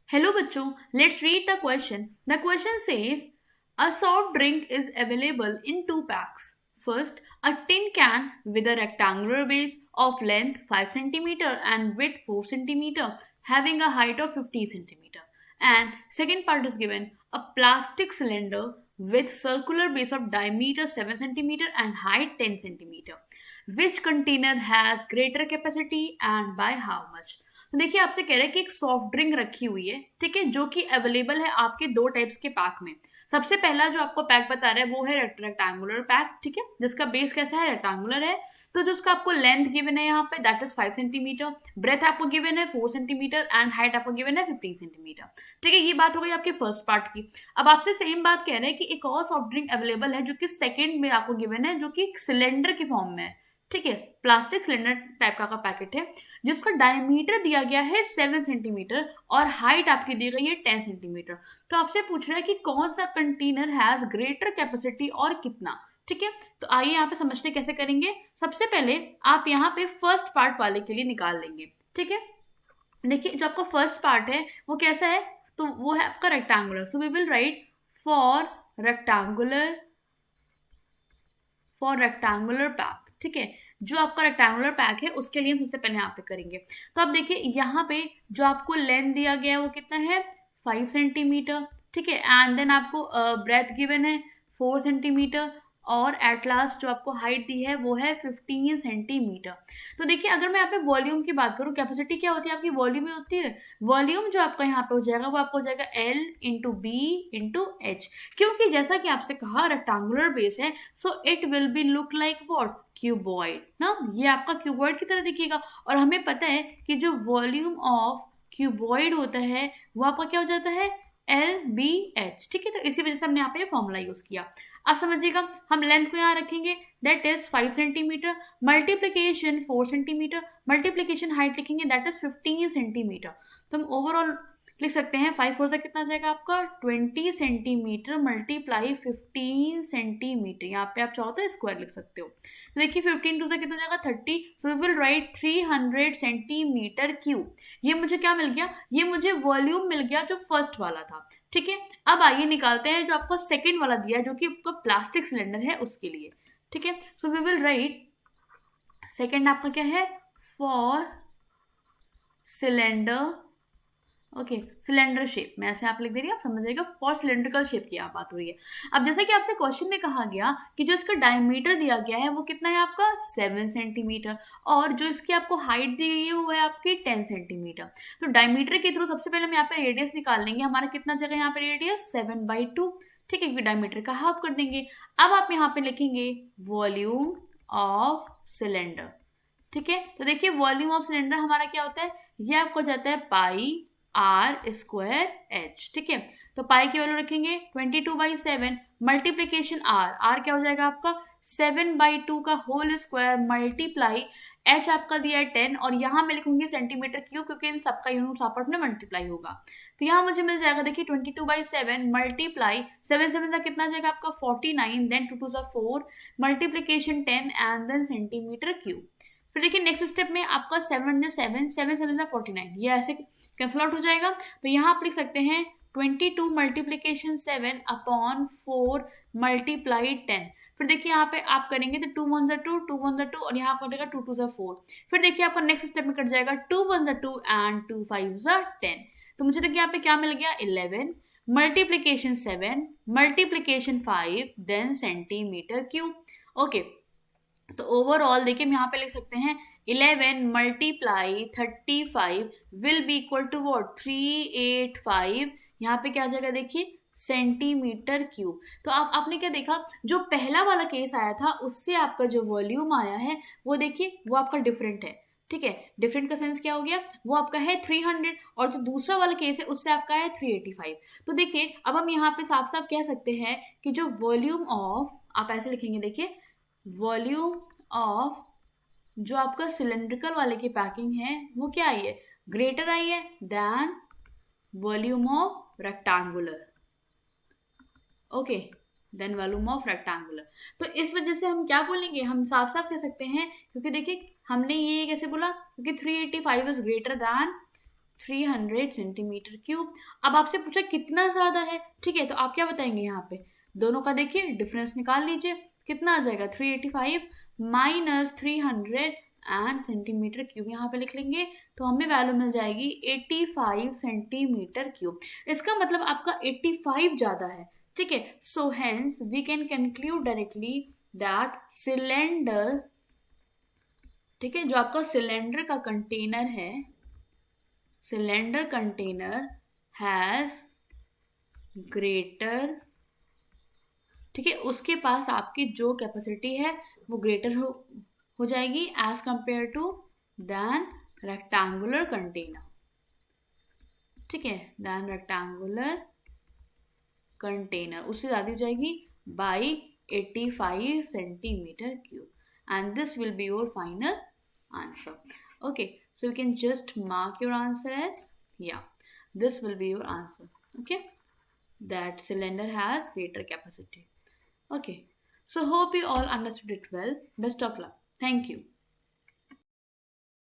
Hello bachcho, let's read the question. The question says a soft drink is available in two packs. First, a tin can with a rectangular base of length 5 cm and width 4 cm having a height of 50 cm. And second part is given a plastic cylinder with circular base of diameter 7 cm and height 10 cm. Which container has greater capacity and by how much? तो देखिए आपसे कह रहा है कि एक soft drink रखी हुई है, ठीक है, जो कि अवेलेबल है आपके दो टाइप्स के पैक में। सबसे पहला जो आपको पैक बता रहा है वो है रेक्टेंगुलर पैक, ठीक है, जिसका बेस कैसा है, रेक्टेंगुलर है। तो जो उसका आपको लेंथ गिवन है यहाँ पे दैट इज 5 सेंटीमीटर, ब्रेथ आपको गिवन है 4 सेंटीमीटर एंड हाइट आपको गिवन है 15 सेंटीमीटर। ठीक है, ये बात हो गई आपके फर्स्ट पार्ट की। अब आपसे सेम बात कह रहे हैं कि एक और सॉफ्ट ड्रिंक अवेलेबल है जो कि सेकेंड में आपको गिवन है, जो कि सिलेंडर के फॉर्म में है, ठीक है, प्लास्टिक सिलेंडर टाइप का पैकेट है जिसका डायमीटर दिया गया है 7 सेंटीमीटर और हाइट आपकी दी गई है 10 सेंटीमीटर। तो आपसे पूछ रहा है कि कौन सा कंटेनर हैज ग्रेटर कैपेसिटी और कितना, ठीक है। तो आइए यहाँ पे समझते कैसे करेंगे। सबसे पहले आप यहाँ पे फर्स्ट पार्ट वाले के लिए निकाल लेंगे, ठीक है। देखिए जो आपका फर्स्ट पार्ट है वो कैसा है, तो वो है आपका rectangular. So we will write for rectangular pack, ठीक है। जो आपका रेक्टेंगुलर पैक है उसके लिए हम सबसे पहले यहाँ पे करेंगे। तो आप देखिए यहाँ पे जो आपको लेंथ दिया गया है वो कितना है, 5 सेंटीमीटर, ठीक है, एंड देन आपको ब्रेथ गिवन है 4 सेंटीमीटर और एट लास्ट जो आपको हाइट दी है वो है 15 सेंटीमीटर। तो देखिए अगर मैं यहाँ पे वॉल्यूम की बात करूँ, कैपेसिटी क्या होती है आपकी, वॉल्यूम ही होती है। वॉल्यूम जो आपका यहाँ पे हो जाएगा वो आपको हो जाएगा L into B into H, क्योंकि जैसा कि आपसे कहा रेक्टेंगुलर बेस है, so it will be look like what, cuboid ना, ये आपका क्यूबॉइड की तरह दिखेगा। और हमें पता है कि जो वॉल्यूम ऑफ क्यूबॉइड होता है वो आपका क्या हो जाता है, LBH, ठीक है। तो इसी वजह से हमने यहाँ पे फॉर्मूला यूज किया। आप समझिएगा, हम लेंथ को यहाँ रखेंगे that is 5 centimetre, multiplication 4 centimetre, multiplication height लिखेंगे दैट इज 15 सेंटीमीटर। तो हम ओवरऑल लिख सकते हैं 5 4 से कितना जाएगा आपका 20 सेंटीमीटर मल्टीप्लाई 15 सेंटीमीटर। यहाँ पे आप चाहो तो स्क्वायर लिख सकते हो। तो देखिए 15 2 से कितना जाएगा 30, so we will write 300 centimetre cube. ये मुझे क्या मिल गया, ये मुझे वॉल्यूम मिल गया जो फर्स्ट वाला था, ठीक है। अब आइए निकालते हैं जो आपको सेकंड वाला दिया है जो कि आपका प्लास्टिक सिलेंडर है उसके लिए, ठीक है। So we will write second आपका क्या है, for cylinder, okay, cylinder shape में ऐसे आप लिख दे रही है, आप समझ जाइएगा फॉर सिलेंड्रिकल शेप की आप बात हो रही है। अब जैसा कि आपसे क्वेश्चन में कहा गया कि जो इसका डायमीटर दिया गया है वो कितना है आपका 7 सेंटीमीटर और जो इसकी आपको हाइट दी गई है वो है आपकी 10 सेंटीमीटर। तो डायमीटर के थ्रू सबसे पहले हम यहाँ पे रेडियस निकाल लेंगे, हमारा कितना जगह यहाँ पे रेडियस 7/2, ठीक है, डायमीटर का हाफ कर देंगे। अब आप यहाँ पे लिखेंगे वॉल्यूम ऑफ सिलेंडर, ठीक है। तो देखिए वॉल्यूम ऑफ सिलेंडर हमारा क्या होता है, ये आपको जाता है पाई आर स्क्वायर एच, ठीक है। तो पाई की वैल्यू रखेंगे 22/7 मल्टीप्लीकेशन आर, आर क्या हो जाएगा आपका 7/2 का होल स्क्वायर मल्टीप्लाई एच आपका दिया है 10 और यहाँ मैं लिखूंगी सेंटीमीटर क्यूब क्योंकि इन सबका यूनिट आपस में मल्टीप्लाई होगा। तो यहाँ मुझे मिल जाएगा देखिए 22/7 मल्टीप्लाई 7 7 का कितना जाएगा आपका 49, then 2 2 4 multiplication 10 and then centimetre cube. फिर देखिए नेक्स्ट स्टेप में आपका 7 7 7 7 49, ये ऐसे कैंसल आउट हो जाएगा। तो यहाँ आप लिख सकते हैं 22 मल्टीप्लीकेशन 7 अपॉन 4 मल्टीप्लाई 10। फिर देखिए यहाँ पे आप करेंगे तो 2 1 2 2 1 2 और यहाँ कटेगा 2 2 4। फिर देखिए आपका नेक्स्ट स्टेप में कट जाएगा 2 1 2 एंड 2 5 10। तो मुझे देखिए यहाँ पे क्या मिल गया 11 multiplication 7 multiplication 5 then centimetre cube, okay. तो ओवरऑल देखिए हम यहाँ पे लिख सकते हैं 11 multiply 35 will be equal to what 385, यहाँ पे क्या आ जाएगा देखिए सेंटीमीटर क्यूब। तो आपने क्या देखा, जो पहला वाला केस आया था उससे आपका जो वॉल्यूम आया है वो देखिए वो आपका डिफरेंट है, ठीक है। डिफरेंट का सेंस क्या हो गया, वो आपका है 300 और जो दूसरा वाला केस है उससे आपका है 385। तो देखिए अब हम यहाँ पे साफ साफ कह सकते हैं कि जो वॉल्यूम ऑफ, आप ऐसे लिखेंगे देखिए वॉल्यूम ऑफ जो आपका सिलेंड्रिकल वाले की पैकिंग है वो क्या आई है, ग्रेटर आई है then volume of rectangular, okay, then volume of rectangular. तो इस वजह से हम क्या बोलेंगे, हम साफ साफ कह सकते हैं, क्योंकि देखिए हमने ये कैसे बोला, क्योंकि 385 is greater than 300 centimetre cube. अब आपसे पूछा कितना ज़्यादा है, ठीक है, तो आप क्या बताएंगे यहाँ पे, दोनों का देखिए डिफरेंस निकाल लीजिए, कितना आ जाएगा 385 माइनस 300 एंड सेंटीमीटर क्यूब यहाँ पे लिख लेंगे, तो हमें वैल्यू मिल जाएगी 85 सेंटीमीटर क्यूब। इसका मतलब आपका 85 ज़्यादा है, ठीक है। So hence we can conclude directly that cylinder, ठीक है, जो आपका सिलेंडर का कंटेनर है, सिलेंडर कंटेनर हैज ग्रेटर, ठीक है, उसके पास आपकी जो कैपेसिटी है वो ग्रेटर हो जाएगी as compare to then rectangular container, ठीक है, देन रेक्टेंगुलर कंटेनर उससे ज़्यादा हो जाएगी by 85 centimetre cube and this will be your final answer. Okay, so you can just mark your answer as, yeah, this will be your answer. Okay, that cylinder has greater capacity. Okay, so hope you all understood it well. Best of luck. Thank you.